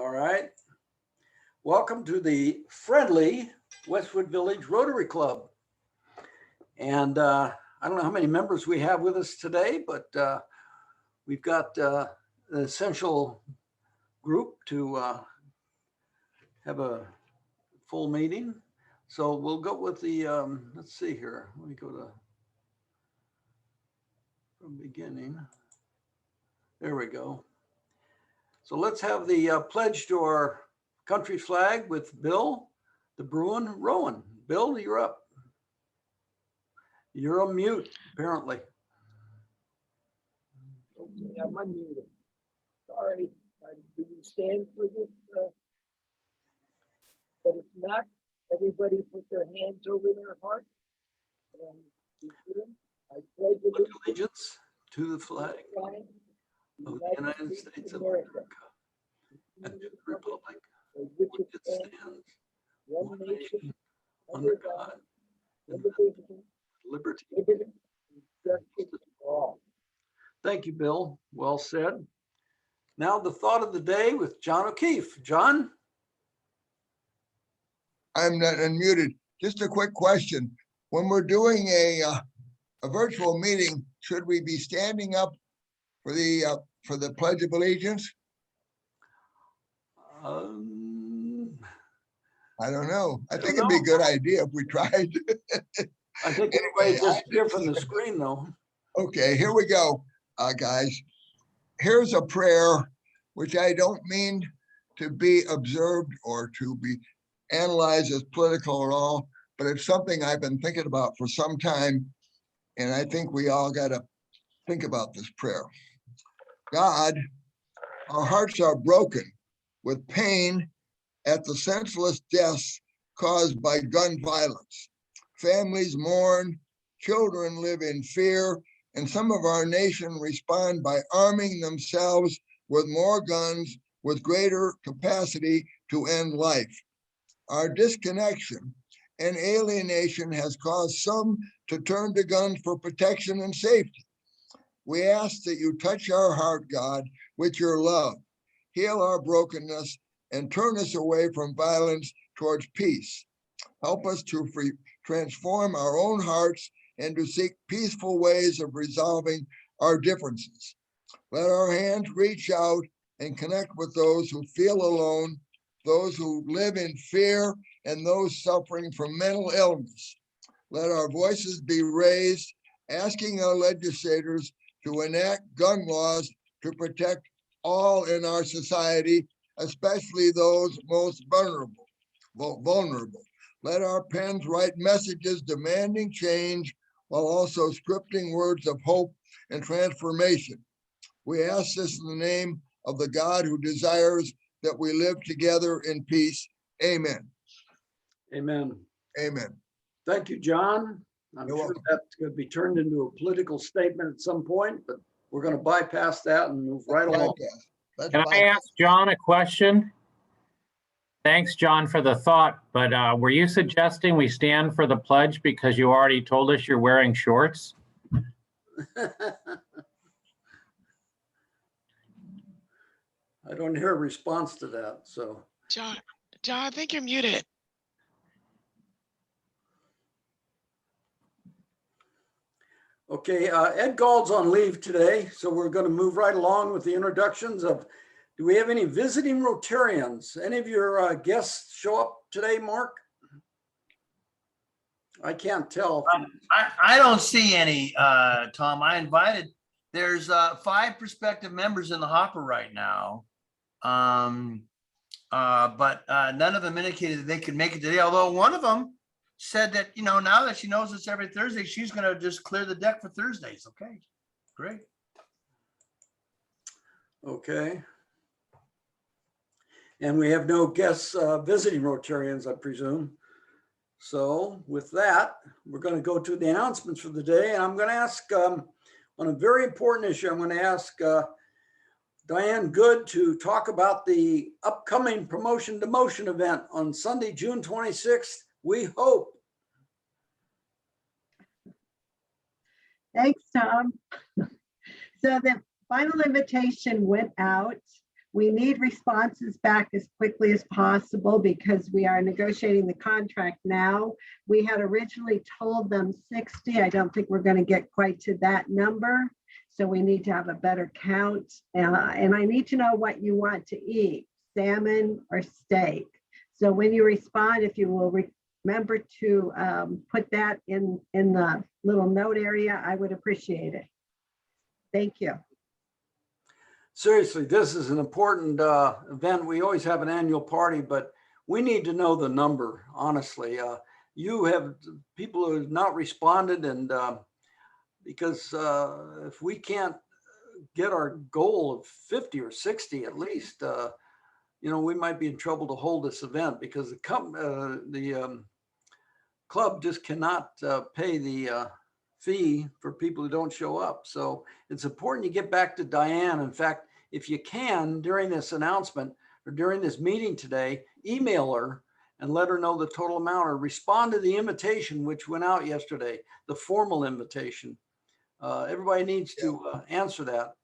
All right. Welcome to the friendly Westwood Village Rotary Club. And I don't know how many members we have with us today, but we've got an essential group to have a full meeting. So we'll go with the, let's see here. Let me go to from beginning. There we go. So let's have the pledge to our country flag with Bill, the Bruin Rowan. Bill, you're up. You're on mute, apparently. Okay, I'm unmuted. Sorry, do you stand for this? But if not, everybody put their hands over their heart. I pledge Allegiance to the flag of the United States of America and to the republic for which it stands, one nation, under God, indivisible, liberty and justice for all. Thank you, Bill. Well said. Now the thought of the day with John O'Keefe. John? I'm not unmuted. Just a quick question. When we're doing a virtual meeting, should we be standing up for the Pledge of Allegiance? I don't know. I think it'd be a good idea if we tried. I think anyway, just here from the screen though. Okay, here we go, guys. Here's a prayer which I don't mean to be observed or to be analyzed as political at all, but it's something I've been thinking about for some time, and I think we all got to think about this prayer. God, our hearts are broken with pain at the senseless deaths caused by gun violence. Families mourn, children live in fear, and some of our nation respond by arming themselves with more guns with greater capacity to end life. Our disconnection and alienation has caused some to turn to guns for protection and safety. We ask that you touch our heart, God, with your love, heal our brokenness, and turn us away from violence towards peace. Help us to transform our own hearts and to seek peaceful ways of resolving our differences. Let our hands reach out and connect with those who feel alone, those who live in fear, and those suffering from mental illness. Let our voices be raised, asking our legislators to enact gun laws to protect all in our society, especially those most vulnerable. Let our pens write messages demanding change while also scripting words of hope and transformation. We ask this in the name of the God who desires that we live together in peace. Amen. Amen. Amen. Thank you, John. I'm You're sure welcome. that's going to be turned into a political statement at some point, but we're going to bypass that and move right along. Can I ask John a question? Thanks, John, for the thought, but were you suggesting we stand for the pledge because you already told us you're wearing shorts? I don't hear a response to that, so. John, I think you're muted. Okay, Ed Gall's on leave today, so we're going to move right along with the introductions of, do we have any visiting Rotarians? Any of your guests show up today, Mark? I can't tell. I don't see any, Tom. I invited, there's 5 prospective members in the hopper right now. But none of them indicated that they could make it today, although one of them said that, you know, now that she knows it's every Thursday, she's going to just clear the deck for Thursdays. Okay, great. Okay. And we have no guests visiting Rotarians, I presume. So with that, we're going to go to the announcements for the day. And I'm going to ask, on a very important issue, I'm going to ask Diane Good to talk about the upcoming Promotion to Motion event on Sunday, June 26th. We hope. Thanks, Tom. So the final invitation went out We need responses back as quickly as possible because we are negotiating the contract now. We had originally told them 60. I don't think we're going to get quite to that number. So we need to have a better count. And I need to know what you want to eat, salmon or steak. So when you respond, if you will remember to put that in the little note area, I would appreciate it. Thank you. Seriously, this is an important event. We always have an annual party, but we need to know the number, honestly. You have people who have not responded, and because if we can't get our goal of 50 or 60 at least, you know, we might be in trouble to hold this event because the club just cannot pay the fee for people who don't show up. So it's important you get back to Diane. In fact, if you can, during this announcement or during this meeting today, email her and let her know the total amount, or respond to the invitation which went out yesterday, the formal invitation. Everybody needs to answer that.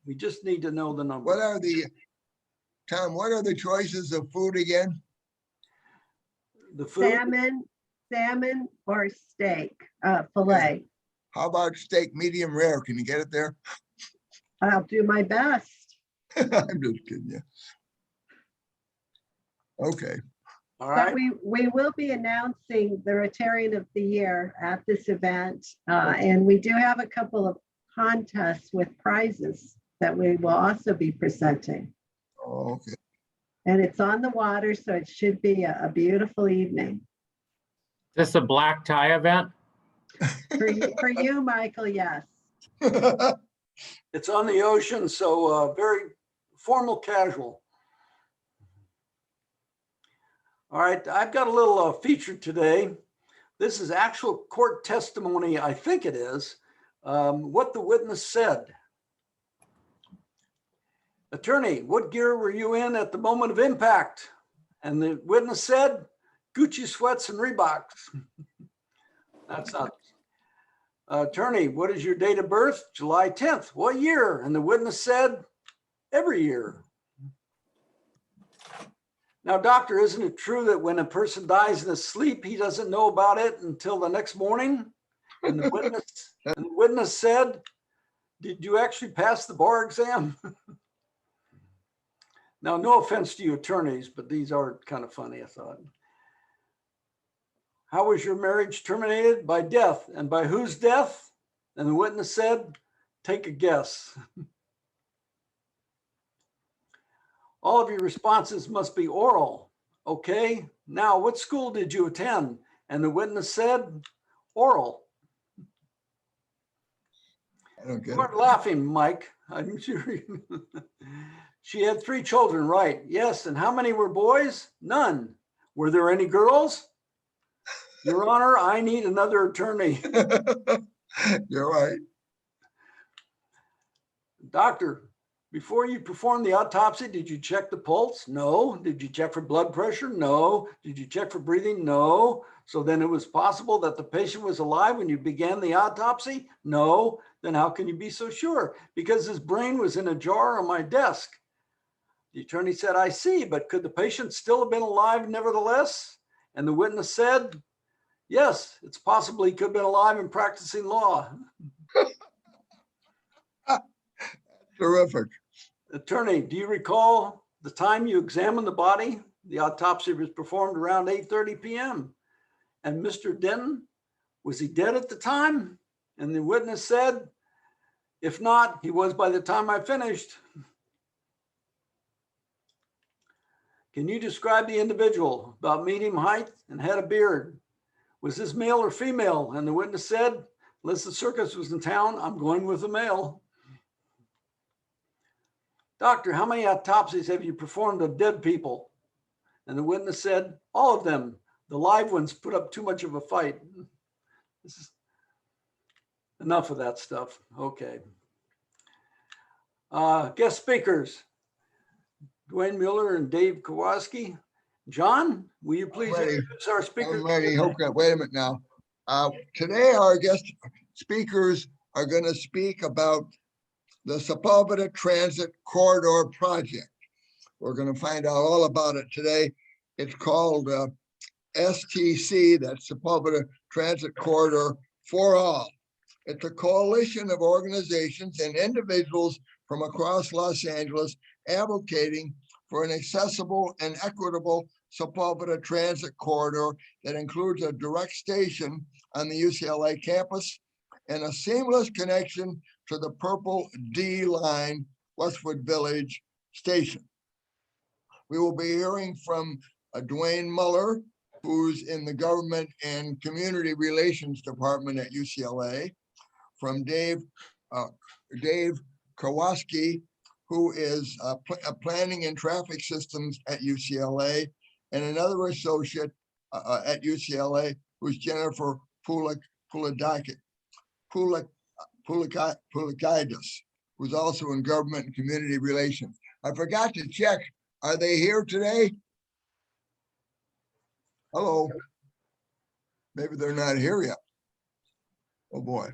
We just need to know the number. What are the, Tom, what are the choices of food again? The food? Salmon or steak, filet. How about steak medium rare? Can you get it there? I'll do my best. I'm just kidding you. Okay. All But right. we will be announcing the Rotarian of the Year at this event. And we do have a couple of contests with prizes that we will also be presenting. Oh, okay. And it's on the water, so it should be a beautiful evening. Is this a black tie event? For you, Michael, yes. It's on the ocean, so very formal, casual. All right, I've got a little feature today. This is actual court testimony, I think it is, what the witness said. Attorney, what gear were you in at the moment of impact? And the witness said, Gucci sweats and Reeboks. That's not. Attorney, what is your date of birth? July 10th. What year? And the witness said, every year. Now, doctor, isn't it true that when a person dies in his sleep, he doesn't know about it until the next morning? And the witness said, did you actually pass the bar exam? Now, no offense to you attorneys, but these are kind of funny, I thought. How was your marriage terminated? By death. And by whose death? And the witness said, take a guess. All of your responses must be oral. Okay, now what school did you attend? And the witness said, oral. I don't get You weren't laughing, Mike. I'm sure. She had 3 children, right? Yes. And how many were boys? None. Were there any girls? Your Honor, I need another attorney. it. You're right. Doctor, before you performed the autopsy, did you check the pulse? No. Did you check for blood pressure? No. Did you check for breathing? No. So then it was possible that the patient was alive when you began the autopsy? No. Then how can you be so sure? Because his brain was in a jar on my desk. The attorney said, I see, but could the patient still have been alive nevertheless? And the witness said, yes, it's possible he could have been alive and practicing law. Terrific. Attorney, do you recall the time you examined the body? The autopsy was performed around 8:30 p.m. And Mr. Denton, was he dead at the time? And the witness said, if not, he was by the time I finished. Can you describe the individual? About medium height and had a beard. Was this male or female? And the witness said, unless the circus was in town, I'm going with a male. Doctor, how many autopsies have you performed of dead people? And the witness said, all of them. The live ones put up too much of a fight. This is enough of that stuff. Okay. Guest speakers, Duane Muller and Dave Karwaski. John, will you please introduce our speakers? I'm ready. Okay, wait a minute now. Today, our guest speakers are going to speak about the Sepulveda Transit Corridor Project. We're going to find out all about it today. It's called STC, that's Sepulveda Transit Corridor for All. It's a coalition of organizations and individuals from across Los Angeles advocating for an accessible and equitable Sepulveda transit corridor that includes a direct station on the UCLA campus and a seamless connection to the Purple D line Westwood Village station. We will be hearing from Duane Muller, who's in the Government and Community Relations Department at UCLA, from Dave Karwaski, who is planning and traffic systems at UCLA, and another associate at UCLA, who's Jennifer Pulakidis, who's also in Government and Community Relations. I forgot to check. Are they here today? Hello. Maybe they're not here yet. Oh boy.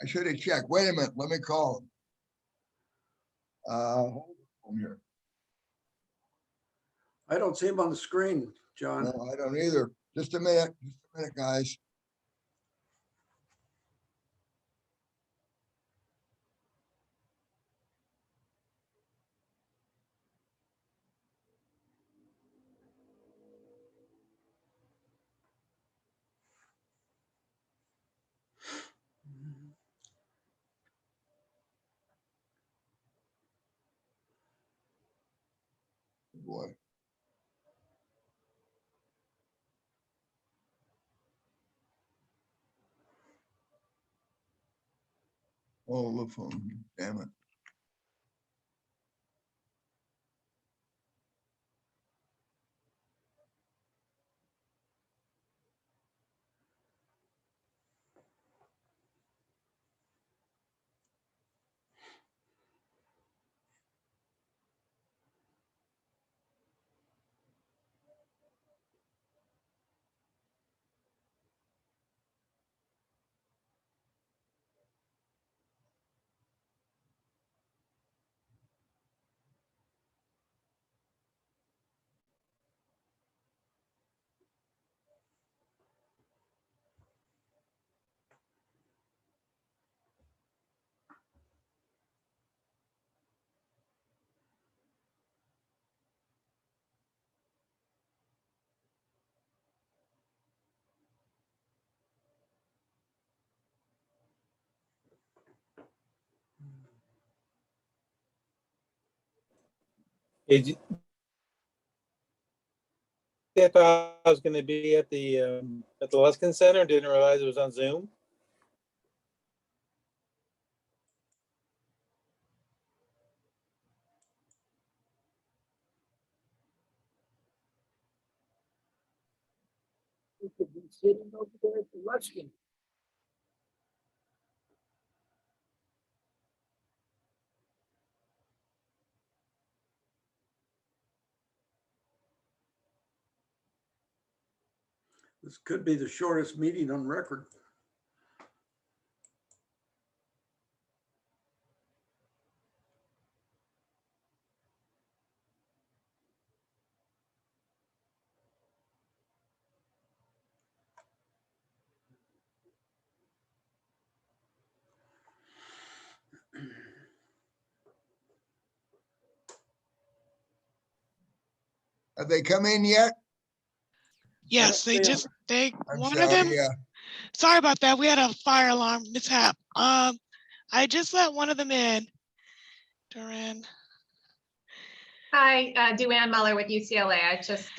I should have checked. Wait a minute. Let me call them. Hold on here. I don't see him on the screen, John. No, I don't either. Just a minute, guys. Boy. Oh, the phone, damn it. I thought I was going to be at the Luskin Center. Didn't realize it was on Zoom. You could be sitting over there at the Ruskin. This could be the shortest meeting on record. Have they come in yet? Yes, Yeah. I'm one sorry, of them, yeah. sorry about that. We had a fire alarm mishap. I just let one of them in. Duran. Hi, Duane Muller with UCLA. I just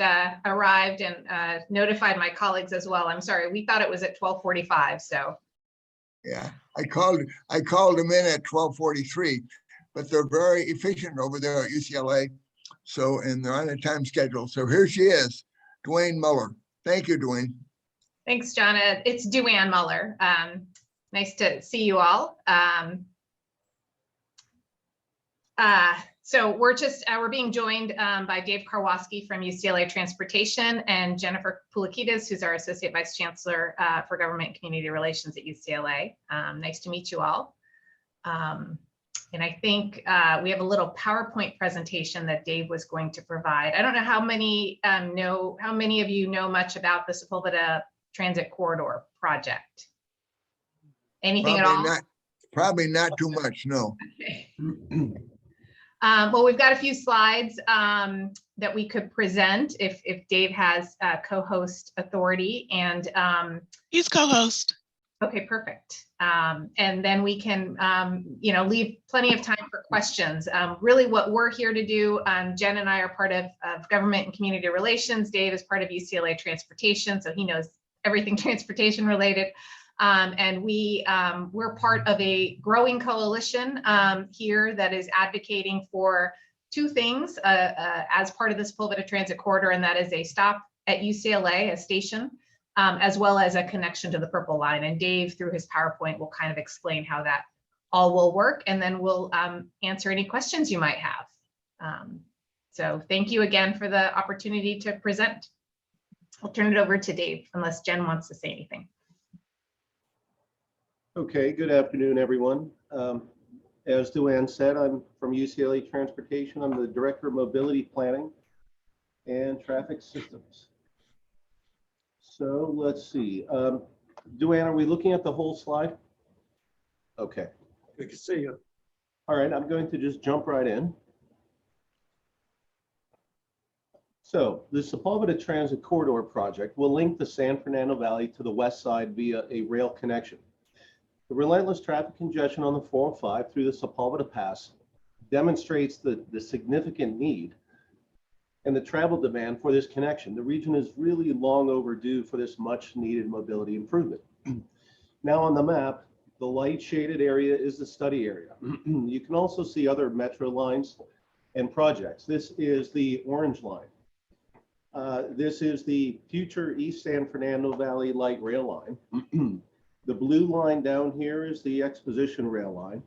arrived and notified my colleagues as well. I'm sorry, we thought it was at 12:45, so. Yeah, I called them in at 12:43, but they're very efficient over there at UCLA. So, and they're on a time schedule. So here she is, Duane Muller. Thank you, Duane. Thanks, John. It's Duane Muller. Nice to see you all. So we're being joined by Dave Karwaski from UCLA Transportation and Jennifer Pulakidis, who's our Associate Vice Chancellor for Government and Community Relations at UCLA. Nice to meet you all. And I think we have a little PowerPoint presentation that Dave was going to provide. I don't know how many of you know much about the Sepulveda Transit Corridor project. Anything at all? Probably not too much, no. Okay. Well, we've got a few slides that we could present if Dave has co-host authority, and He's co-host. okay, perfect. And then we can, leave plenty of time for questions. Really what we're here to do, Jen and I are part of government and community relations. Dave is part of UCLA transportation, so he knows everything transportation related. And we're part of a growing coalition here that is advocating for two things as part of this Sepulveda Transit Corridor, and that is a stop at UCLA, a station, as well as a connection to the Purple Line. And Dave, through his PowerPoint, will kind of explain how that all will work, and then we'll answer any questions you might have. So thank you again for the opportunity to present. I'll turn it over to Dave, unless Jen wants to say anything. Okay, good afternoon, everyone. As Duane said, I'm from UCLA Transportation. I'm the Director of Mobility Planning and Traffic Systems. So let's see. Duane, are we looking at the whole slide? Okay. We can see you. All right, I'm going to just jump right in. So the Sepulveda Transit Corridor project will link the San Fernando Valley to the west side via a rail connection. The relentless traffic congestion on the 405 through the Sepulveda Pass demonstrates the significant need and the travel demand for this connection. The region is really long overdue for this much needed mobility improvement. Now on the map, the light shaded area is the study area. You can also see other metro lines and projects. This is the orange line. This is the future East San Fernando Valley light rail line. The blue line down here is the exposition rail line.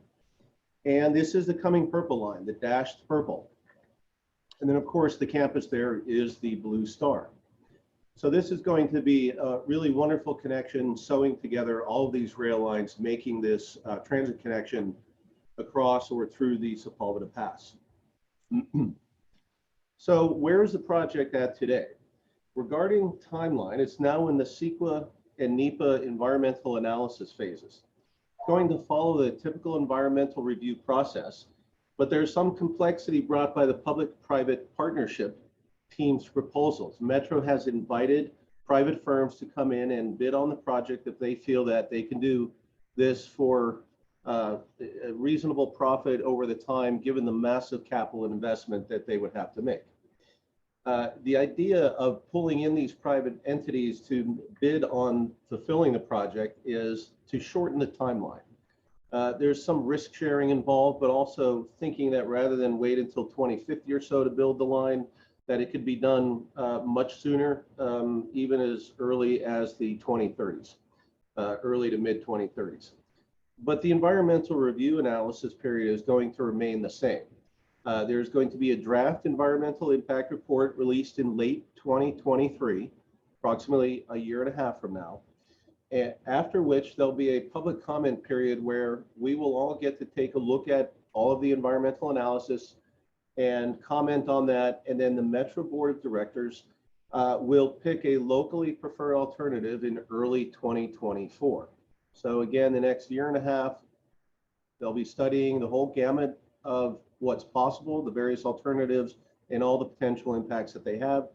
And this is the coming purple line, the dashed purple. And then of course the campus there is the blue star. So this is going to be a really wonderful connection, sewing together all of these rail lines, making this transit connection across or through the Sepulveda Pass. So where is the project at today? Regarding timeline, it's now in the CEQA and NEPA environmental analysis phases. Going to follow the typical environmental review process, but there's some complexity brought by the public-private partnership team's proposals. Metro has invited private firms to come in and bid on the project if they feel that they can do this for a reasonable profit over the time, given the massive capital investment that they would have to make. The idea of pulling in these private entities to bid on fulfilling the project is to shorten the timeline. There's some risk sharing involved, but also thinking that rather than wait until 2050 or so to build the line, that it could be done much sooner, even as early as the 2030s, early to mid 2030s. But the environmental review analysis period is going to remain the same. There's going to be a draft environmental impact report released in late 2023, approximately a year and a half from now, after which there'll be a public comment period where we will all get to take a look at all of the environmental analysis and comment on that, and then the Metro Board of Directors will pick a locally preferred alternative in early 2024. So again, the next year and a half, they'll be studying the whole gamut of what's possible, the various alternatives, and all the potential impacts that they have.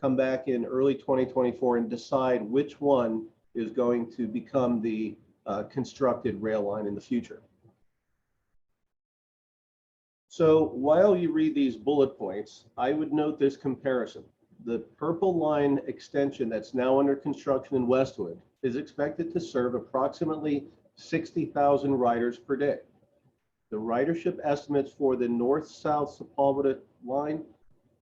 Come back in early 2024 and decide which one is going to become the constructed rail line in the future. So while you read these bullet points, I would note this comparison. The purple line extension that's now under construction in Westwood is expected to serve approximately 60,000 riders per day. The ridership estimates for the north-south Sepulveda line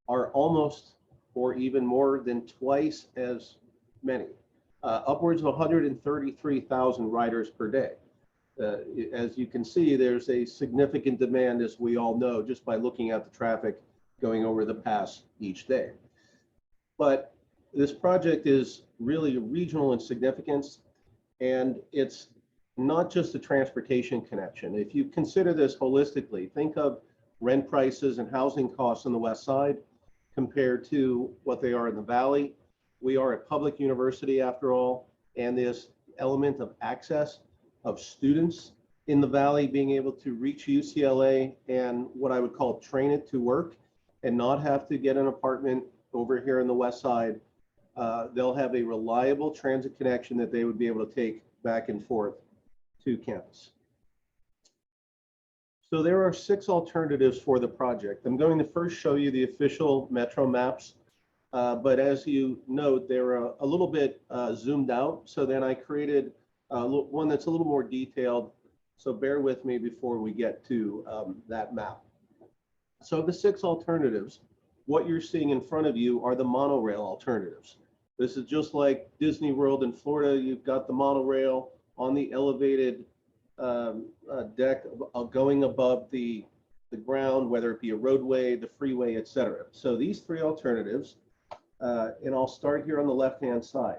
are almost or even more than twice as many, upwards of 133,000 riders per day. As you can see, there's a significant demand, as we all know, just by looking at the traffic going over the pass each day. But this project is really regional in significance, and it's not just the transportation connection. If you consider this holistically, think of rent prices and housing costs on the west side compared to what they are in the valley. We are a public university after all, and this element of access of students in the valley being able to reach UCLA and what I would call train it to work and not have to get an apartment over here in the west side. They'll have a reliable transit connection that they would be able to take back and forth to campus. So there are 6 alternatives for the project. I'm going to first show you the official metro maps, but as you note, they're a little bit zoomed out. So then I created one that's a little more detailed. So bear with me before we get to that map. So the 6 alternatives, what you're seeing in front of you are the monorail alternatives. This is just like Disney World in Florida. You've got the monorail on the elevated deck going above the ground, whether it be a roadway, the freeway, etc. So these 3 alternatives, and I'll start here on the left-hand side.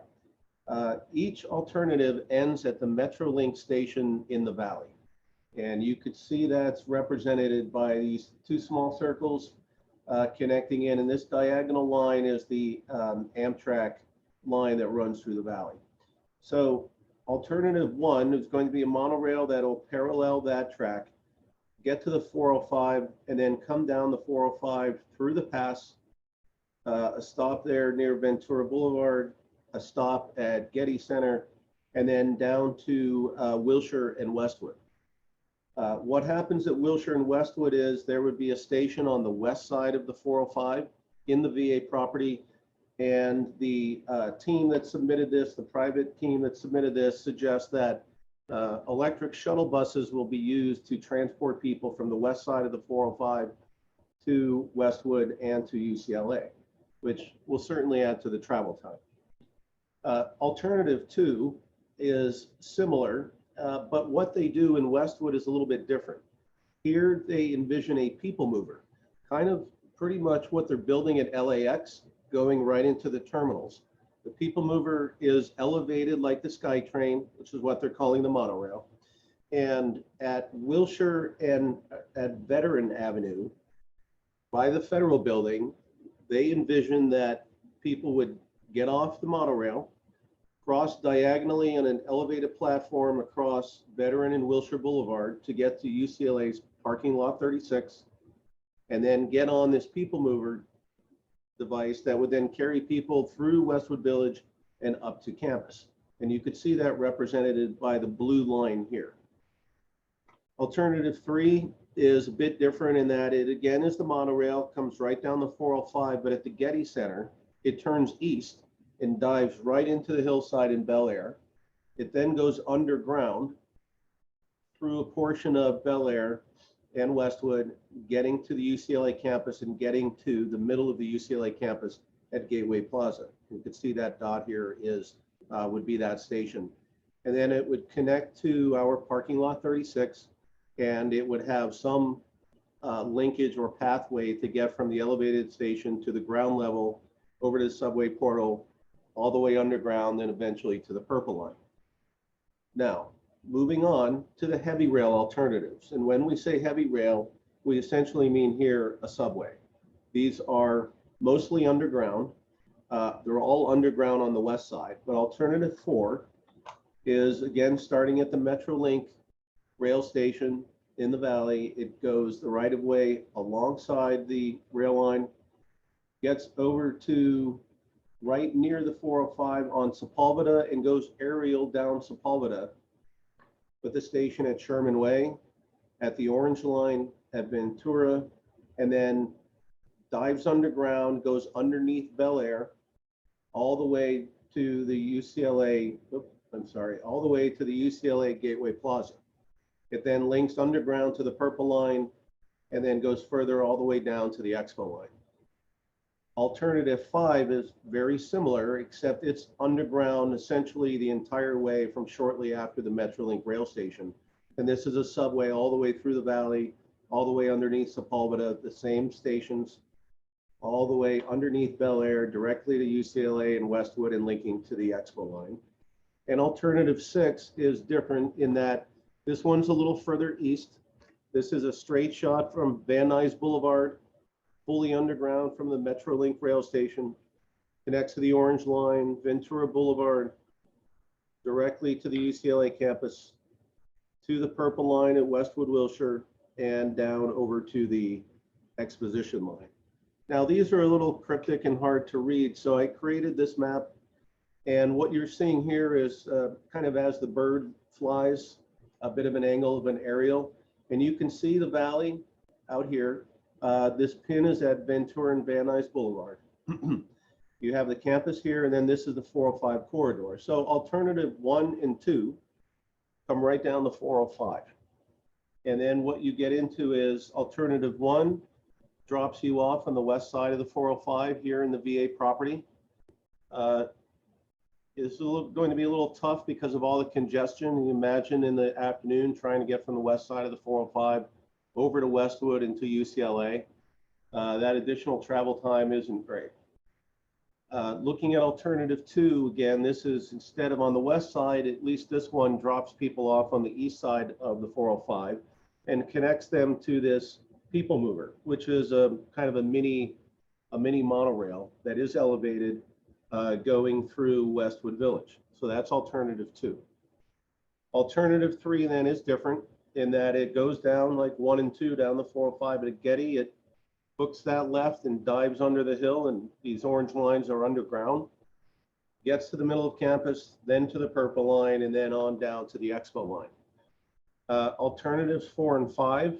Each alternative ends at the Metrolink station in the valley. And you could see that's represented by these 2 small circles connecting in. And this diagonal line is the Amtrak line that runs through the valley. So alternative 1 is going to be a monorail that will parallel that track, get to the 405, and then come down the 405 through the pass, a stop there near Ventura Boulevard, a stop at Getty Center, and then down to Wilshire and Westwood. What happens at Wilshire and Westwood is there would be a station on the west side of the 405 in the VA property. And the team that submitted this, the private team that submitted this, suggests that electric shuttle buses will be used to transport people from the west side of the 405 to Westwood and to UCLA, which will certainly add to the travel time. Alternative 2 is similar, but what they do in Westwood is a little bit different. Here they envision a people mover, kind of pretty much what they're building at LAX, going right into the terminals. The people mover is elevated like the SkyTrain, which is what they're calling the monorail. And at Wilshire and at Veteran Avenue, by the federal building, they envision that people would get off the monorail, cross diagonally on an elevated platform across Veteran and Wilshire Boulevard to get to UCLA's parking lot 36, and then get on this people mover device that would then carry people through Westwood Village and up to campus. And you could see that represented by the blue line here. Alternative 3 is a bit different in that it again is the monorail, comes right down the 405, but at the Getty Center, it turns east and dives right into the hillside in Bel Air. It then goes underground through a portion of Bel Air and Westwood, getting to the UCLA campus and getting to the middle of the UCLA campus at Gateway Plaza. You can see that dot here is would be that station. And then it would connect to our parking lot 36, and it would have some linkage or pathway to get from the elevated station to the ground level over to the subway portal, all the way underground, then eventually to the Purple Line. Now, moving on to the heavy rail alternatives. And when we say heavy rail, we essentially mean here a subway. These are mostly underground. They're all underground on the west side, but alternative 4 is again starting at the Metrolink rail station in the valley. It goes the right of way alongside the rail line, gets over to right near the 405 on Sepulveda and goes aerial down Sepulveda with the station at Sherman Way, at the Orange Line, at Ventura, and then dives underground, goes underneath Bel Air, all the way to the UCLA, all the way to the UCLA Gateway Plaza. It then links underground to the Purple Line and then goes further all the way down to the Expo Line. Alternative 5 is very similar, except it's underground essentially the entire way from shortly after the Metrolink rail station. And this is a subway all the way through the valley, all the way underneath Sepulveda, the same stations, all the way underneath Bel Air, directly to UCLA and Westwood and linking to the Expo Line. And alternative 6 is different in that this one's a little further east. This is a straight shot from Van Nuys Boulevard, fully underground from the Metrolink rail station, connects to the Orange Line, Ventura Boulevard, directly to the UCLA campus, to the Purple Line at Westwood Wilshire, and down over to the Exposition Line. Now, these are a little cryptic and hard to read, so I created this map. And what you're seeing here is kind of as the bird flies, a bit of an angle of an aerial. And you can see the valley out here. This pin is at Ventura and Van Nuys Boulevard. You have the campus here, and then this is the 405 corridor. So alternative 1 and 2 come right down the 405. And then what you get into is alternative 1 drops you off on the west side of the 405 here in the VA property. It's going to be a little tough because of all the congestion. You imagine in the afternoon trying to get from the west side of the 405 over to Westwood into UCLA. That additional travel time isn't great. Looking at alternative 2, again, this is instead of on the west side, at least this one drops people off on the east side of the 405 and connects them to this people mover, which is a kind of a mini monorail that is elevated going through Westwood Village. So that's alternative 2. Alternative 3 then is different in that it goes down like 1 and 2 down the 405 at Getty. It hooks that left and dives under the hill, and these orange lines are underground. Gets to the middle of campus, then to the Purple Line, and then on down to the Expo Line. Alternatives 4 and 5.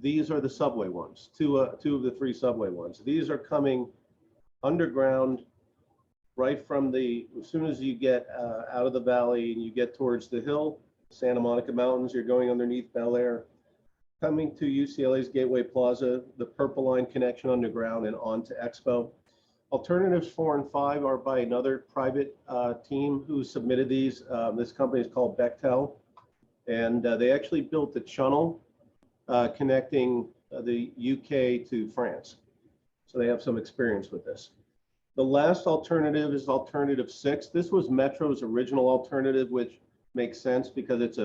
These are the subway ones, two of the 3 subway ones. These are coming underground right from as soon as you get out of the valley and you get towards the hill, Santa Monica Mountains, you're going underneath Bel Air, coming to UCLA's Gateway Plaza, the Purple Line connection underground and on to Expo. Alternatives 4 and 5 are by another private team who submitted these. This company is called Bechtel, and they actually built the channel connecting the UK to France. So they have some experience with this. The last alternative is alternative 6. This was Metro's original alternative, which makes sense because it's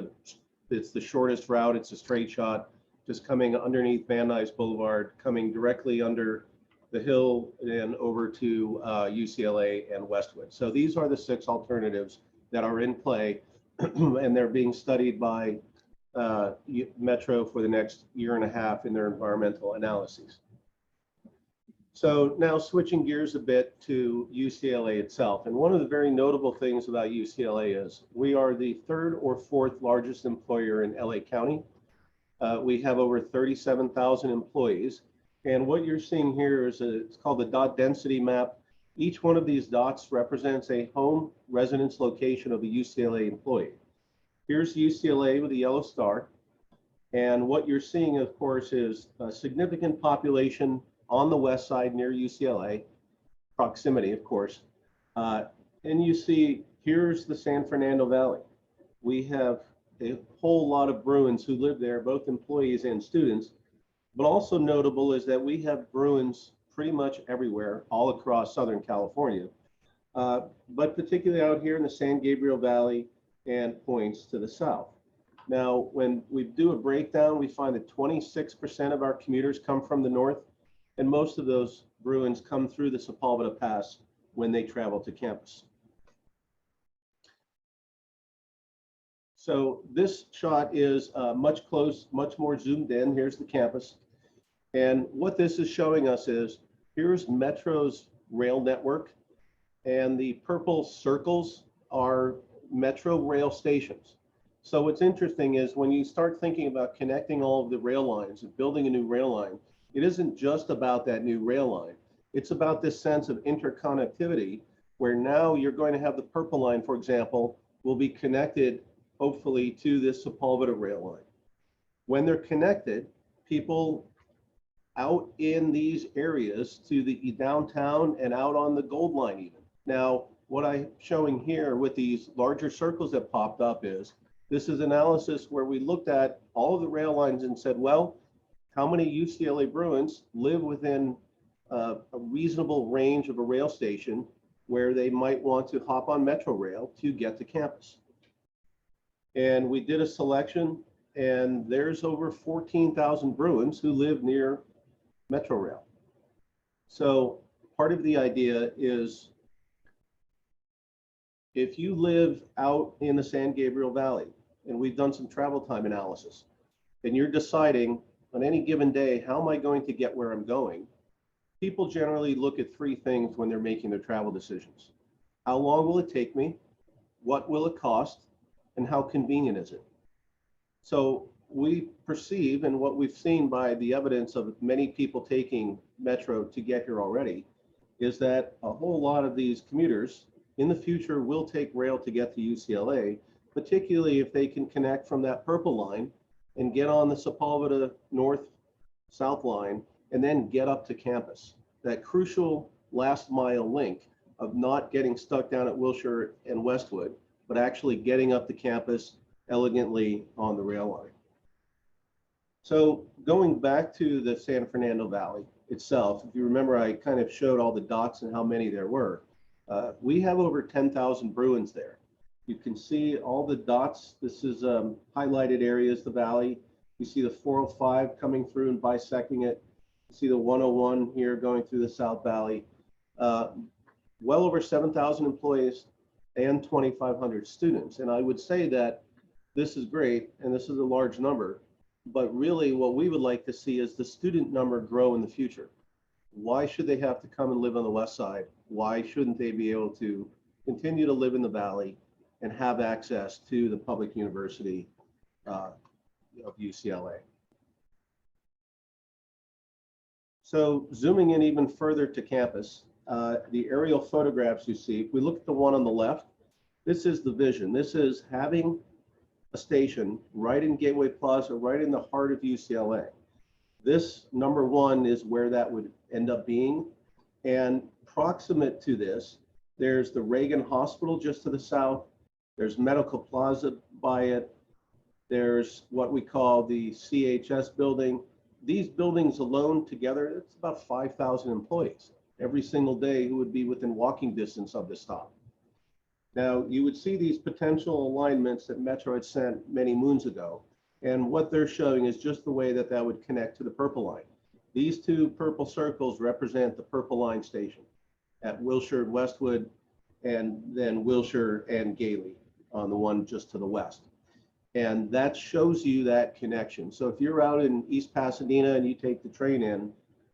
the shortest route. It's a straight shot, just coming underneath Van Nuys Boulevard, coming directly under the hill and over to UCLA and Westwood. So these are the 6 alternatives that are in play, and they're being studied by Metro for the next 1.5 years in their environmental analyses. So now switching gears a bit to UCLA itself. And one of the very notable things about UCLA is we are the 3rd or 4th largest employer in LA County. We have over 37,000 employees. And what you're seeing here is it's called the dot density map. Each one of these dots represents a home residence location of a UCLA employee. Here's UCLA with a yellow star. And what you're seeing, of course, is a significant population on the west side near UCLA, proximity, of course. And you see, here's the San Fernando Valley. We have a whole lot of Bruins who live there, both employees and students. But also notable is that we have Bruins pretty much everywhere, all across Southern California, but particularly out here in the San Gabriel Valley and points to the south. Now, when we do a breakdown, we find that 26% of our commuters come from the north, and most of those Bruins come through the Sepulveda Pass when they travel to campus. So this shot is much more zoomed in. Here's the campus. And what this is showing us is, here's Metro's rail network, and the purple circles are Metro rail stations. So what's interesting is when you start thinking about connecting all of the rail lines and building a new rail line, it isn't just about that new rail line. It's about this sense of interconnectivity where now you're going to have the Purple Line, for example, will be connected hopefully to this Sepulveda rail line. When they're connected, people out in these areas to the downtown and out on the Gold Line even. Now, what I'm showing here with these larger circles that popped up is, this is analysis where we looked at all of the rail lines and said, well, how many UCLA Bruins live within a reasonable range of a rail station where they might want to hop on Metro Rail to get to campus. And we did a selection, and there's over 14,000 Bruins who live near Metro Rail. So part of the idea is, if you live out in the San Gabriel Valley, and we've done some travel time analysis, and you're deciding on any given day, how am I going to get where I'm going? People generally look at three things when they're making their travel decisions. How long will it take me? What will it cost? And how convenient is it? So we perceive, and what we've seen by the evidence of many people taking Metro to get here already, is that a whole lot of these commuters in the future will take rail to get to UCLA, particularly if they can connect from that purple line and get on the Sepulveda north-south line and then get up to campus. That crucial last mile link of not getting stuck down at Wilshire and Westwood, but actually getting up to campus elegantly on the rail line. So going back to the San Fernando Valley itself, if you remember, I kind of showed all the dots and how many there were. We have over 10,000 Bruins there. You can see all the dots. This is highlighted areas, the valley. You see the 405 coming through and bisecting it. You see the 101 here going through the South Valley. Well over 7,000 employees and 2,500 students. And I would say that this is great, and this is a large number, but really what we would like to see is the student number grow in the future. Why should they have to come and live on the west side? Why shouldn't they be able to continue to live in the valley and have access to the public university of UCLA? So zooming in even further to campus, the aerial photographs you see, if we look at the one on the left, this is the vision. This is having a station right in Gateway Plaza, right in the heart of UCLA. This number one is where that would end up being. And proximate to this, there's the Reagan Hospital just to the south. There's Medical Plaza by it. There's what we call the CHS building. These buildings alone together, it's about 5,000 employees every single day who would be within walking distance of the stop. Now, you would see these potential alignments that Metro had sent many moons ago. And what they're showing is just the way that that would connect to the purple line. These two purple circles represent the purple line station at Wilshire and Westwood, and then Wilshire and Gailey on the one just to the west. And that shows you that connection. So if you're out in East Pasadena and you take the train in,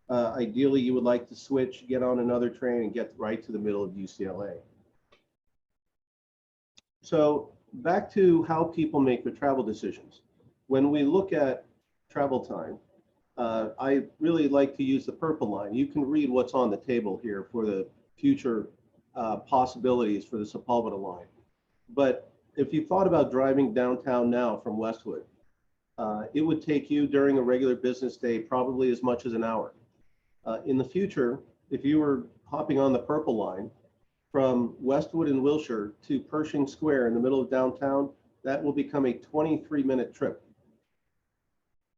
ideally you would like to switch, get on another train and get right to the middle of UCLA. So back to how people make their travel decisions. When we look at travel time, I really like to use the purple line. You can read what's on the table here for the future possibilities for the Sepulveda line. But if you thought about driving downtown now from Westwood, it would take you during a regular business day probably as much as an hour. In the future, if you were hopping on the purple line from Westwood and Wilshire to Pershing Square in the middle of downtown, that will become a 23-minute trip.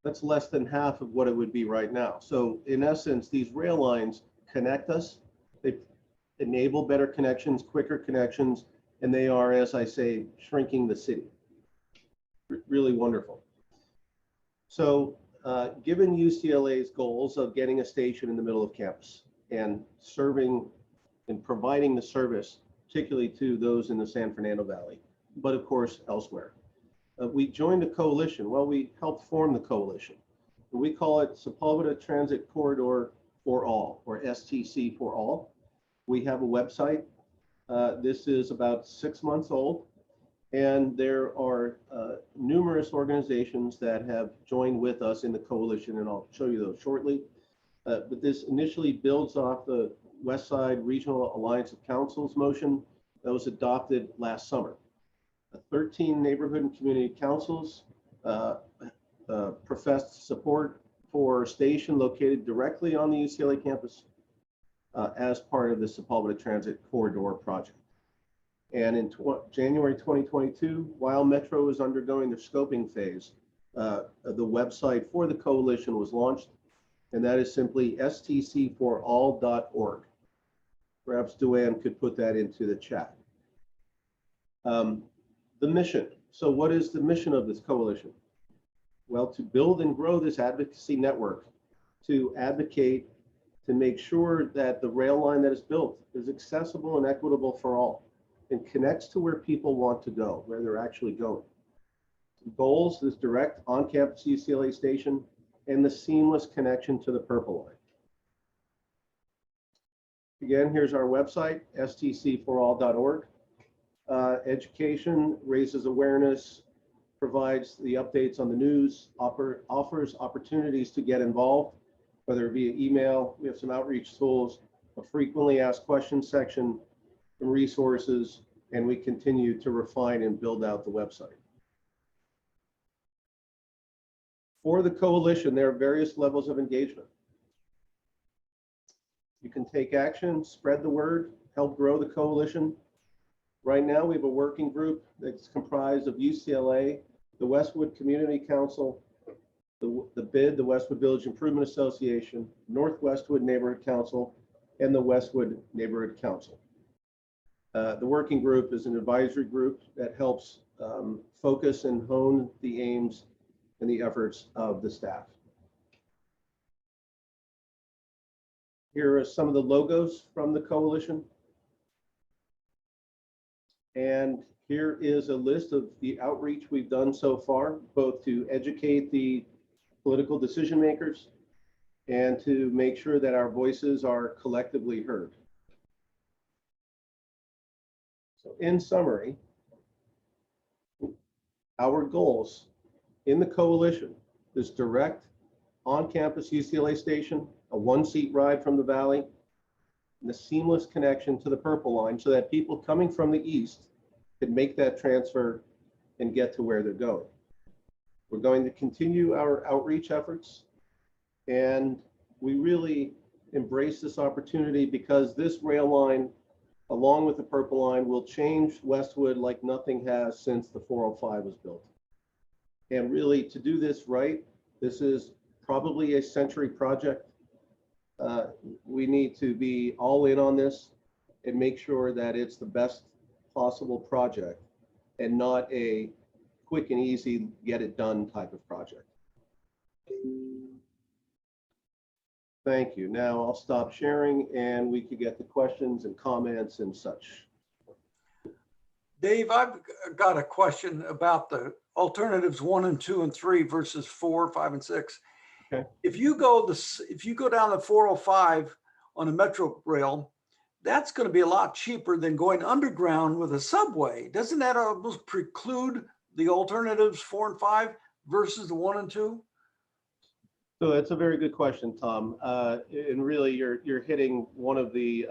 That's less than half of what it would be right now. So in essence, these rail lines connect us. They enable better connections, quicker connections, and they are, as I say, shrinking the city. Really wonderful. So given UCLA's goals of getting a station in the middle of campus and serving and providing the service, particularly to those in the San Fernando Valley, but of course elsewhere, we joined a coalition. Well, we helped form the coalition. We call it Sepulveda Transit Corridor for All, or STC for All. We have a website. This is about 6 months old, and there are numerous organizations that have joined with us in the coalition, and I'll show you those shortly. But this initially builds off the West Side Regional Alliance of Councils motion that was adopted last summer. 13 neighborhood and community councils professed support for a station located directly on the UCLA campus as part of the Sepulveda Transit Corridor project. And in January 2022, while Metro was undergoing their scoping phase, the website for the coalition was launched, and that is simply stcforall.org. Perhaps Duane could put that into the chat. The mission. So what is the mission of this coalition? Well, to build and grow this advocacy network, to advocate, to make sure that the rail line that is built is accessible and equitable for all and connects to where people want to go, where they're actually going. The goals is direct on-campus UCLA station and the seamless connection to the Purple Line. Again, here's our website, stcforall.org. Education raises awareness, provides the updates on the news, offers opportunities to get involved, whether via email. We have some outreach tools, a frequently asked questions section, some resources, and we continue to refine and build out the website. For the coalition, there are various levels of engagement. You can take action, spread the word, help grow the coalition. Right now, we have a working group that's comprised of UCLA, the Westwood Community Council, the BID, the Westwood Village Improvement Association, North Westwood Neighborhood Council, and the Westwood Neighborhood Council. The working group is an advisory group that helps focus and hone the aims and the efforts of the staff. Here are some of the logos from the coalition. And here is a list of the outreach we've done so far, both to educate the political decision makers and to make sure that our voices are collectively heard. So in summary, our goals in the coalition is direct on-campus UCLA station, a one-seat ride from the Valley, and a seamless connection to the Purple Line so that people coming from the east can make that transfer and get to where they're going. We're going to continue our outreach efforts, and we really embrace this opportunity because this rail line, along with the Purple Line, will change Westwood like nothing has since the 405 was built. And really, to do this right, this is probably a century project. We need to be all in on this and make sure that it's the best possible project and not a quick and easy, get it done type of project. Thank you. Now I'll stop sharing and we could get the questions and comments and such. Dave, I've got a question about the alternatives 1 and 2 and 3 versus 4, 5, and 6. Okay. If you go down the 405 on a metro rail, that's going to be a lot cheaper than going underground with a subway. Doesn't that almost preclude the alternatives 4 and 5 versus the 1 and 2? So that's a very good question, Tom. And really, you're hitting one of the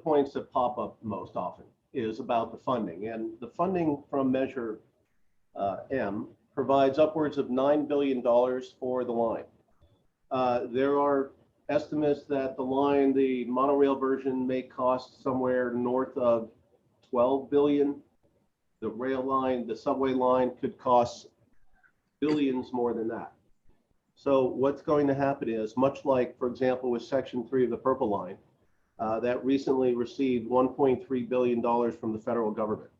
points that pop up most often is about the funding. And the funding from Measure M provides upwards of $9 billion for the line. There are estimates that the line, the monorail version, may cost somewhere north of 12 billion. The rail line, the subway line could cost billions more than that. So what's going to happen is, much like, for example, with Section 3 of the Purple Line, that recently received $1.3 billion from the federal government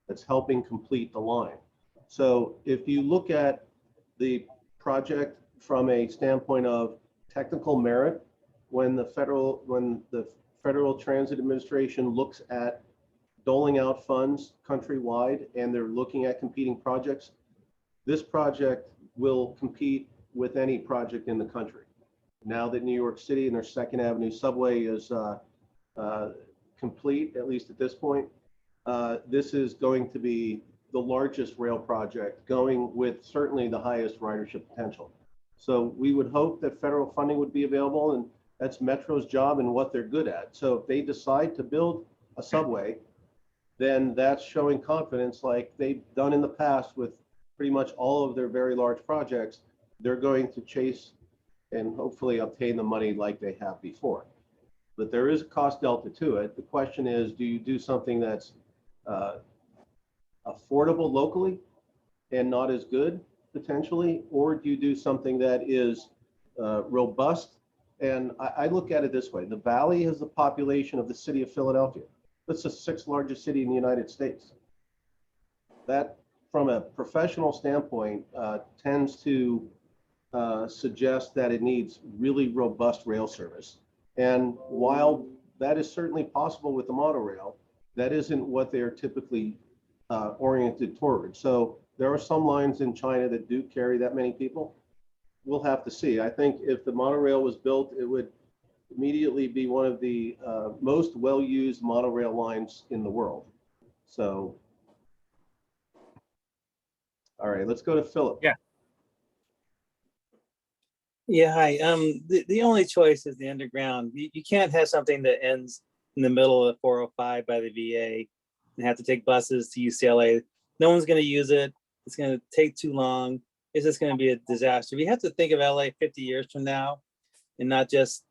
that's helping complete the line. So if you look at the project from a standpoint of technical merit, when the Federal Transit Administration looks at doling out funds countrywide and they're looking at competing projects, this project will compete with any project in the country. Now that New York City and their 2nd Avenue subway is complete, at least at this point, this is going to be the largest rail project going with certainly the highest ridership potential. So we would hope that federal funding would be available, and that's Metro's job and what they're good at. So if they decide to build a subway, then that's showing confidence like they've done in the past with pretty much all of their very large projects. They're going to chase and hopefully obtain the money like they have before. But there is a cost delta to it. The question is, do you do something that's affordable locally and not as good potentially, or do you do something that is robust And I look at it this way. The Valley has the population of the city of Philadelphia. That's the 6th largest city in the United States. That, from a professional standpoint, tends to suggest that it needs really robust rail service. And while that is certainly possible with the monorail, that isn't what they're typically oriented toward. So there are some lines in China that do carry that many people. We'll have to see. I think if the monorail was built, it would immediately be one of the most well-used monorail lines in the world. So, all right, let's go to Philip. Yeah. Yeah, hi. The only choice is the underground. You can't have something that ends in the middle of 405 by the VA and have to take buses to UCLA. No one's going to use it. It's going to take too long. It's just going to be a disaster. We have to think of LA 50 years from now and not just,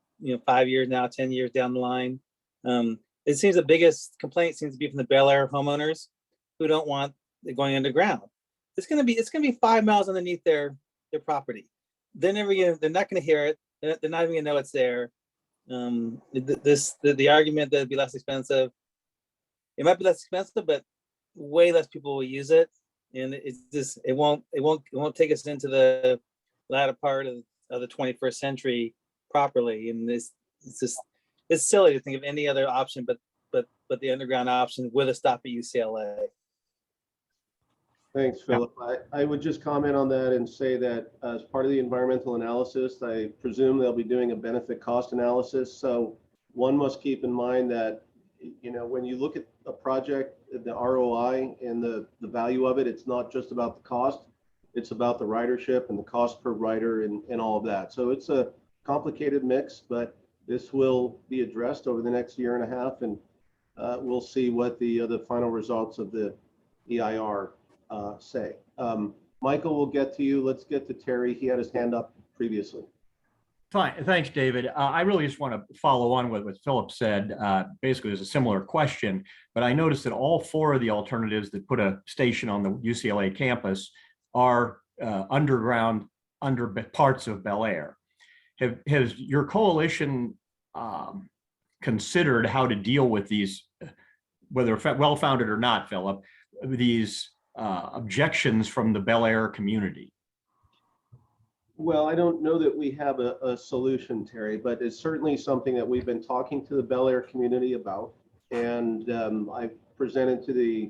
5 years now, 10 years down the line. It seems the biggest complaint seems to be from the Bel Air homeowners who don't want it going underground. It's going to be 5 miles underneath their property. They're not going to hear it. They're not even going to know it's there. The argument that it'd be less expensive, it might be less expensive, but way less people will use it, and it won't take us into the latter part of the 21st century properly. And it's silly to think of any other option but the underground option with a stop at UCLA. Thanks, Philip. I would just comment on that and say that as part of the environmental analysis, I presume they'll be doing a benefit cost analysis. So one must keep in mind that, when you look at a project, the ROI and the value of it, it's not just about the cost, it's about the ridership and the cost per rider and all of that. So it's a complicated mix, but this will be addressed over the next year and a half, and we'll see what the final results of the EIR say. Michael, we'll get to you. Let's get to Terry. He had his hand up previously. Fine. Thanks, David. I really just want to follow on with what Philip said. Basically, there's a similar question, but I noticed that all 4 of the alternatives that put a station on the UCLA campus are underground under parts of Bel Air. Has your coalition considered how to deal with these, whether well-founded or not, Philip, these objections from the Bel Air community? Well, I don't know that we have a solution, Terry, but it's certainly something that we've been talking to the Bel Air community about. And I've presented to the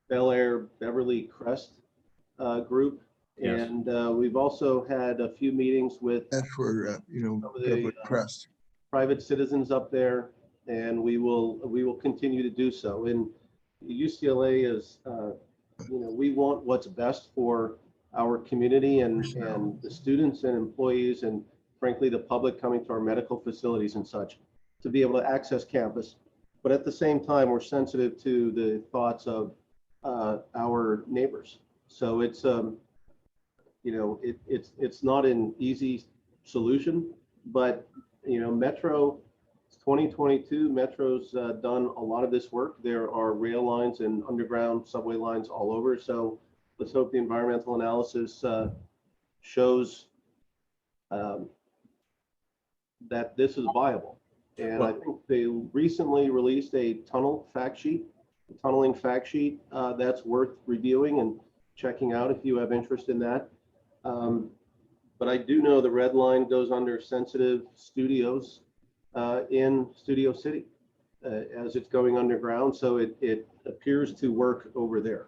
Bel Air Beverly Crest group. Yes. And we've also had a few meetings with That's where, Beverly Crest. Private citizens up there, and we will continue to do so. And UCLA is, we want what's best for our community and the students and employees and frankly the public coming to our medical facilities and such to be able to access campus. But at the same time, we're sensitive to the thoughts of our neighbors. So it's it's not an easy solution, but Metro, it's 2022, Metro's done a lot of this work. There are rail lines and underground subway lines all over. So let's hope the environmental analysis shows that this is viable. And I think they recently released a tunnel fact sheet, a tunneling fact sheet that's worth reviewing and checking out if you have interest in that. But I do know the red line goes under sensitive studios in Studio City as it's going underground. So it appears to work over there.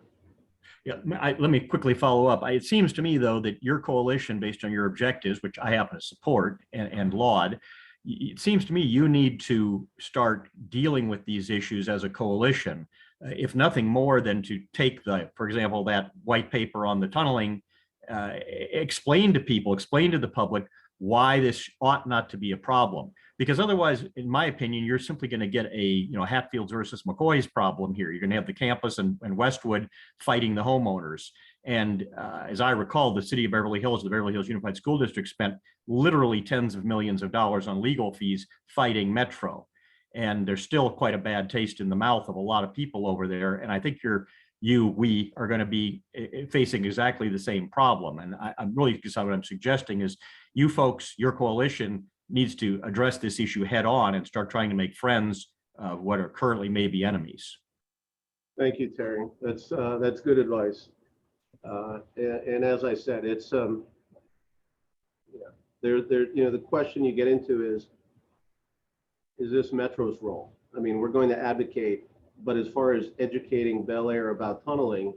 Yeah, let me quickly follow up. It seems to me, though, that your coalition, based on your objectives, which I happen to support and laud, it seems to me you need to start dealing with these issues as a coalition, if nothing more than to take for example, that white paper on the tunneling, explain to people, explain to the public why this ought not to be a problem. Because otherwise, in my opinion, you're simply going to get a Hatfields versus McCoy's problem here. You're going to have the campus and Westwood fighting the homeowners. And as I recall, the city of Beverly Hills, the Beverly Hills Unified School District, spent literally tens of millions of dollars on legal fees fighting Metro. And there's still quite a bad taste in the mouth of a lot of people over there. And I think we are going to be facing exactly the same problem. And I'm really, what I'm suggesting is you folks, your coalition, needs to address this issue head on and start trying to make friends of what are currently maybe enemies. Thank you, Terry. That's good advice. And as I said, it's the question you get into is this Metro's role? I mean, we're going to advocate, but as far as educating Bel Air about tunneling,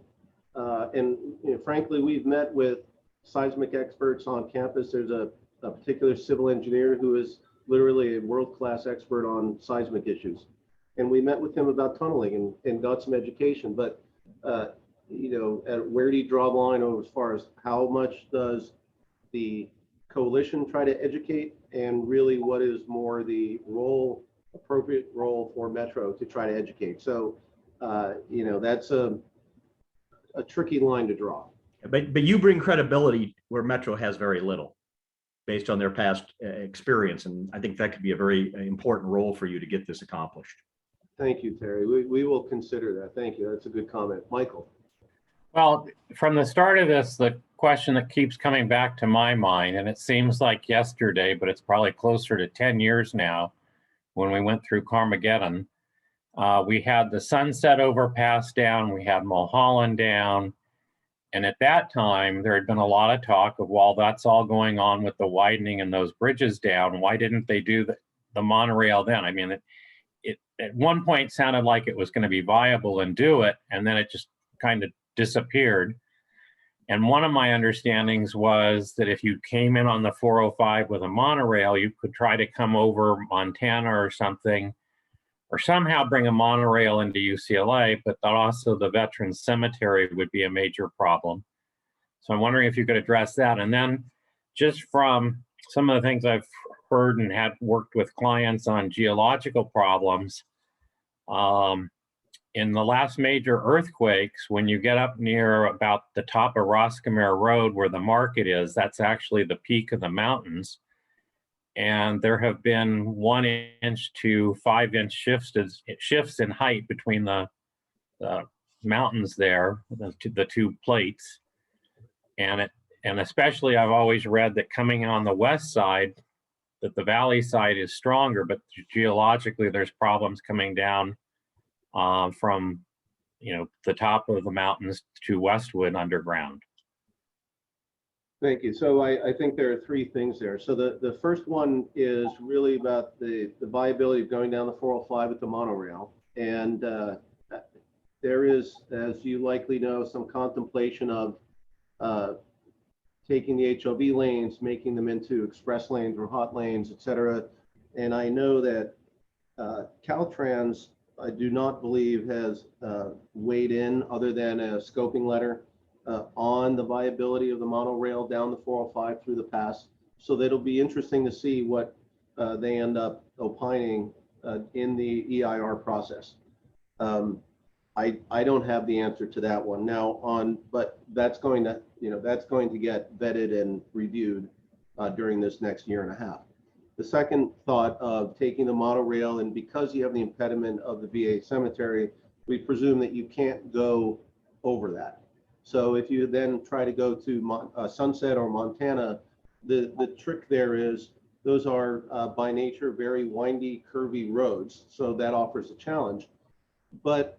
and frankly, we've met with seismic experts on campus. There's a particular civil engineer who is literally a world-class expert on seismic issues. And we met with him about tunneling and got some education. But, where do you draw the line as far as how much does the coalition try to educate, and really what is more the appropriate role for Metro to try to educate? So, that's a tricky line to draw. But you bring credibility where Metro has very little, based on their past experience. And I think that could be a very important role for you to get this accomplished. Thank you, Terry. We will consider that. Thank you. That's a good comment. Michael. Well, from the start of this, the question that keeps coming back to my mind, and it seems like yesterday, but it's probably closer to 10 years now, when we went through Carmageddon, we had the Sunset Overpass down, we had Mulholland down, and at that time, there had been a lot of talk of, well, that's all going on with the widening and those bridges down. Why didn't they do the monorail then? I mean, it at one point sounded like it was going to be viable and do it, and then it just kind of disappeared. And one of my understandings was that if you came in on the 405 with a monorail, you could try to come over Montana or something, or somehow bring a monorail into UCLA, but that also the Veterans Cemetery would be a major problem. So I'm wondering if you could address that. And then just from some of the things I've heard and had worked with clients on geological problems, in the last major earthquakes, when you get up near about the top of Roscommare Road where the market is, that's actually the peak of the mountains. And there have been 1 inch to 5 inch shifts in height between the mountains there, the two plates. And especially I've always read that coming on the west side, that the valley side is stronger, but geologically there's problems coming down from the top of the mountains to Westwood underground. Thank you. So I think there are three things there. So the first one is really about the viability of going down the 405 with the monorail. And there is, as you likely know, some contemplation of taking the HOV lanes, making them into express lanes or hot lanes, et cetera. And I know that Caltrans, I do not believe, has weighed in other than a scoping letter on the viability of the monorail down the 405 through the pass. So that'll be interesting to see what they end up opining in the EIR process. I don't have the answer to that one now but that's going to get vetted and reviewed during this next year and a half. The second thought of taking the monorail, and because you have the impediment of the VA cemetery, we presume that you can't go over that. So if you then try to go to Sunset or Montana, the trick there is those are by nature very windy, curvy roads. So that offers a challenge. But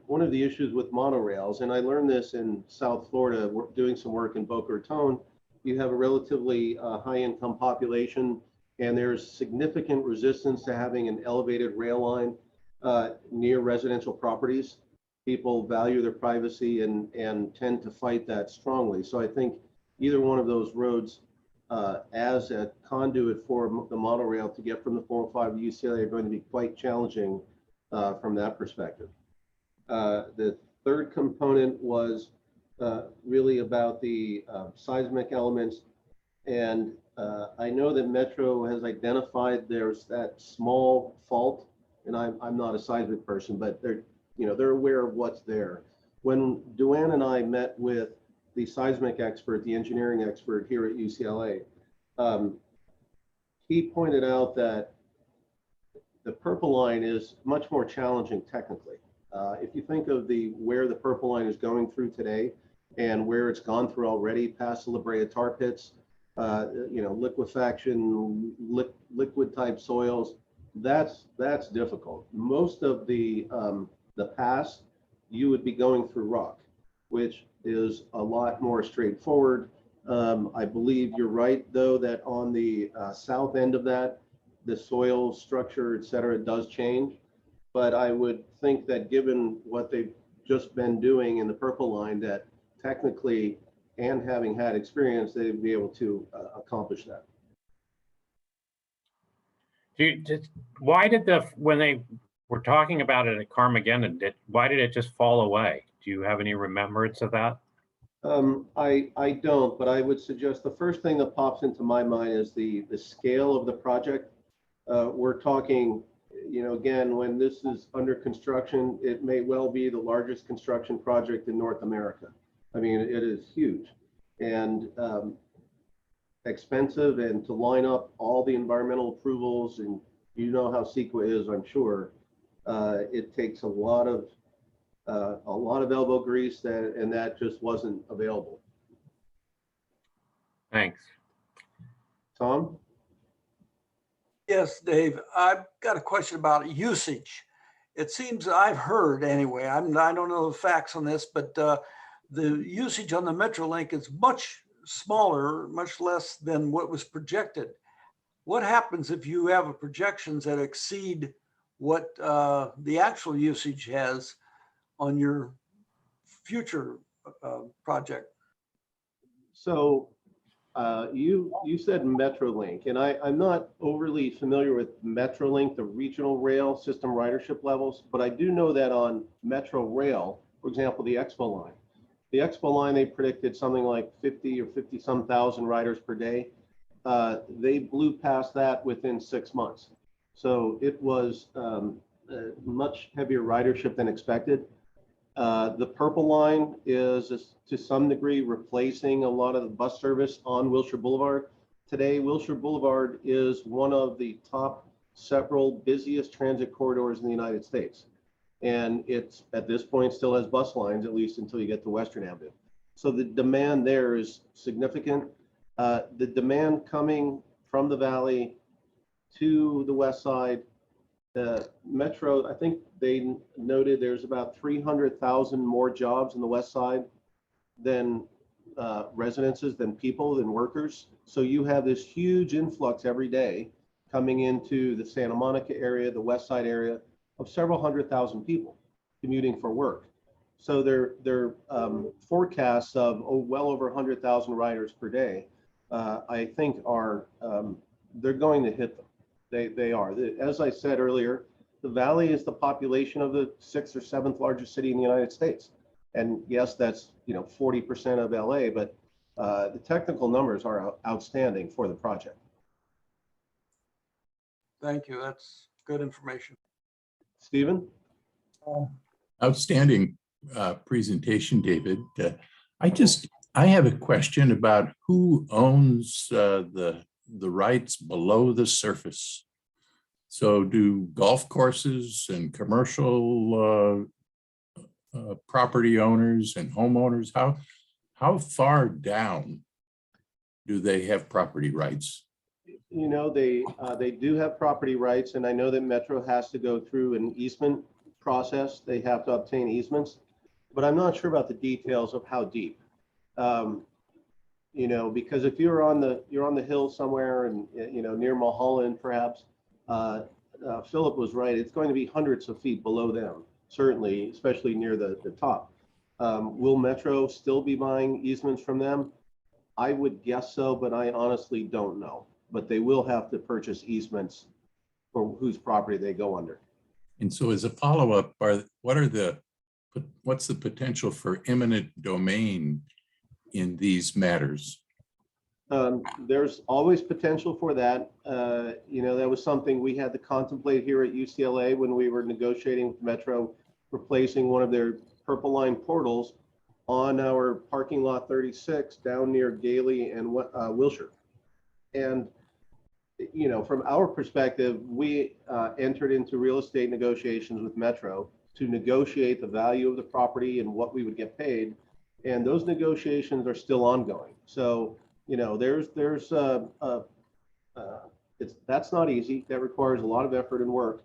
one of the issues with monorails, and I learned this in South Florida, doing some work in Boca Raton, you have a relatively high income population, and there's significant resistance to having an elevated rail line near residential properties. People value their privacy and tend to fight that strongly. So I think either one of those roads as a conduit for the monorail to get from the 405 to UCLA are going to be quite challenging from that perspective. The third component was really about the seismic elements. And I know that Metro has identified there's that small fault, and I'm not a seismic person, but they're aware of what's there. When Duane and I met with the seismic expert, the engineering expert here at UCLA, he pointed out that the purple line is much more challenging technically. If you think of where the purple line is going through today and where it's gone through already, past the La Brea tar pits, liquefaction, liquid type soils. That's difficult. Most of the past, you would be going through rock, which is a lot more straightforward. I believe you're right, though, that on the south end of that, the soil structure, et cetera, does change. But I would think that given what they've just been doing in the purple line, that technically, and having had experience, they'd be able to accomplish that. Why did when they were talking about it at Carmageddon, why did it just fall away? Do you have any remembrance of that? I don't, but I would suggest the first thing that pops into my mind is the scale of the project. We're talking, again, when this is under construction, it may well be the largest construction project in North America. I mean, it is huge and expensive, and to line up all the environmental approvals, and how CEQA is, I'm sure, it takes a lot of elbow grease, and that just wasn't available. Thanks. Tom? Yes, Dave, I've got a question about usage. It seems I've heard anyway, I don't know the facts on this, but the usage on the Metrolink is much smaller, much less than what was projected. What happens if you have projections that exceed what the actual usage has on your future project? So you said Metrolink, and I'm not overly familiar with Metrolink, the regional rail system ridership levels, but I do know that on Metro Rail, for example, the Expo line. The Expo line, they predicted something like 50 or 50-some thousand riders per day. They blew past that within 6 months. So it was much heavier ridership than expected. The purple line is to some degree replacing a lot of the bus service on Wilshire Boulevard. Today, Wilshire Boulevard is one of the top several busiest transit corridors in the United States. And it's at this point still has bus lines, at least until you get to Western Avenue. So the demand there is significant. The demand coming from the valley to the west side, Metro, I think they noted there's about 300,000 more jobs on the west side than residences, than people, than workers. So you have this huge influx every day coming into the Santa Monica area, the west side area, of several 100,000 people commuting for work. So their forecasts of well over 100,000 riders per day, I think are, they're going to hit them. They are. As I said earlier, the Valley is the population of the 6th or 7th largest city in the United States. And yes, that's 40% of LA, but the technical numbers are outstanding for the project. Thank you. That's good information. Stephen? Outstanding presentation, David. I have a question about who owns the rights below the surface. So do golf courses and commercial property owners and homeowners, how far down do they have property rights? They do have property rights, and I know that Metro has to go through an easement process. They have to obtain easements, but I'm not sure about the details of how deep. Because if you're on the hill somewhere and near Mulholland, perhaps, Philip was right. It's going to be hundreds of feet below them, certainly, especially near the top. Will Metro still be buying easements from them? I would guess so, but I honestly don't know. But they will have to purchase easements for whose property they go under. And so as a follow-up, what's the potential for eminent domain in these matters? There's always potential for that. That was something we had to contemplate here at UCLA when we were negotiating with Metro, replacing one of their Purple Line portals on our parking lot 36 down near Gailey and Wilshire. And from our perspective, we entered into real estate negotiations with Metro to negotiate the value of the property and what we would get paid. And those negotiations are still ongoing. So, you know, that's not easy. That requires a lot of effort and work.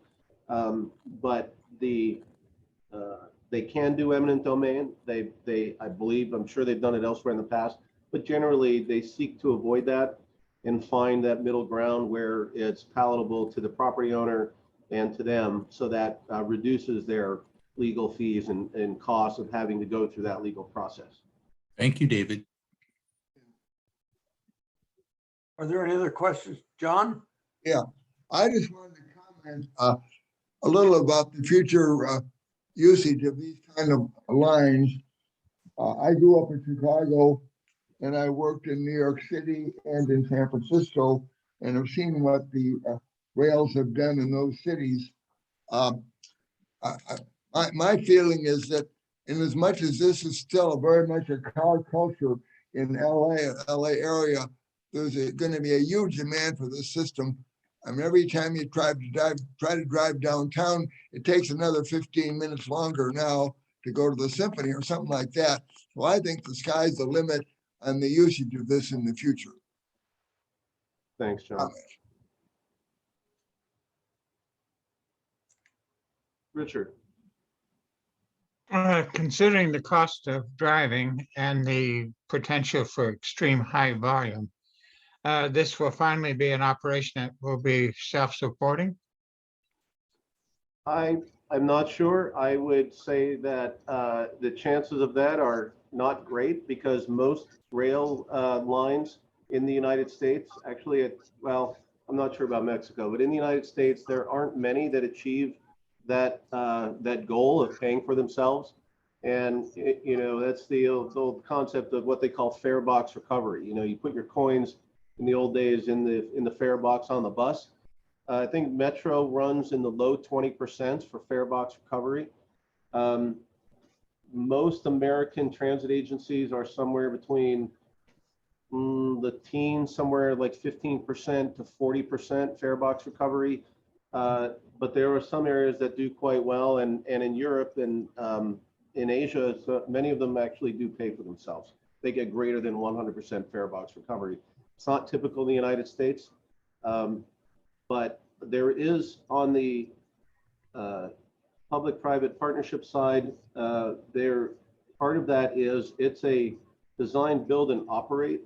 But they can do eminent domain. I believe, I'm sure they've done it elsewhere in the past, but generally they seek to avoid that and find that middle ground where it's palatable to the property owner and to them, so that reduces their legal fees and costs of having to go through that legal process. Thank you, David. Are there any other questions? John? Yeah, I just wanted to comment a little about the future usage of these kind of lines. I grew up in Chicago and I worked in New York City and in San Francisco, and have seen what the rails have done in those cities. My feeling is that in as much as this is still very much a car culture in LA area, there's going to be a huge demand for this system. I mean, every time you try to drive downtown, it takes another 15 minutes longer now to go to the symphony or something like that. So I think the sky's the limit on the usage of this in the future. Thanks, John. Richard. Considering the cost of driving and the potential for extreme high volume, this will finally be an operation that will be self-supporting? I'm not sure. I would say that the chances of that are not great, because most rail lines in the United States, actually, well, I'm not sure about Mexico, but in the United States, there aren't many that achieve that goal of paying for themselves. And you know, that's the old concept of what they call fare box recovery. You know, you put your coins in the old days in the fare box on the bus. I think Metro runs in the low 20% for fare box recovery. Most American transit agencies are somewhere between the teens, somewhere like 15% to 40% fare box recovery. But there are some areas that do quite well, and in Europe and in Asia, so many of them actually do pay for themselves. They get greater than 100% fare box recovery. It's not typical in the United States, but there is on the public-private partnership side, part of that is it's a design, build, and operate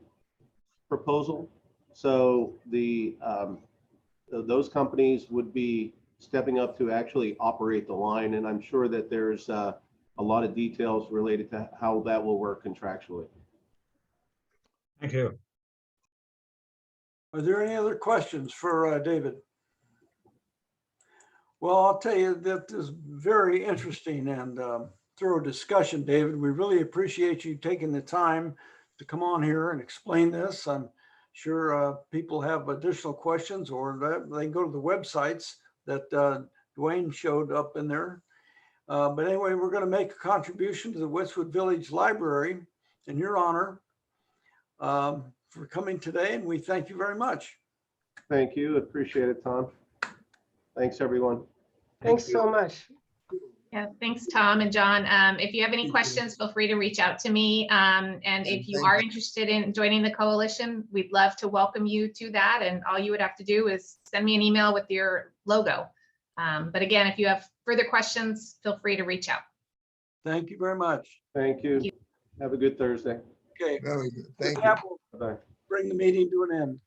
proposal. So those companies would be stepping up to actually operate the line, and I'm sure that there's a lot of details related to how that will work contractually. Thank you. Are there any other questions for David? Well, I'll tell you, that is very interesting and thorough discussion, David. We really appreciate you taking the time to come on here and explain this. I'm sure people have additional questions, or they can go to the websites that Duane showed up in there. But anyway, we're going to make a contribution to the Westwood Village Library in your honor for coming today, and we thank you very much. Thank you. Appreciate it, Tom. Thanks, everyone. Thanks so much. Yeah, thanks, Tom and John. If you have any questions, feel free to reach out to me. And if you are interested in joining the coalition, we'd love to welcome you to that. And all you would have to do is send me an email with your logo. But again, if you have further questions, feel free to reach out. Thank you very much. Thank you. Have a good Thursday. Okay. Very good. Thank With you. that, we'll Bye. bring the meeting to an end.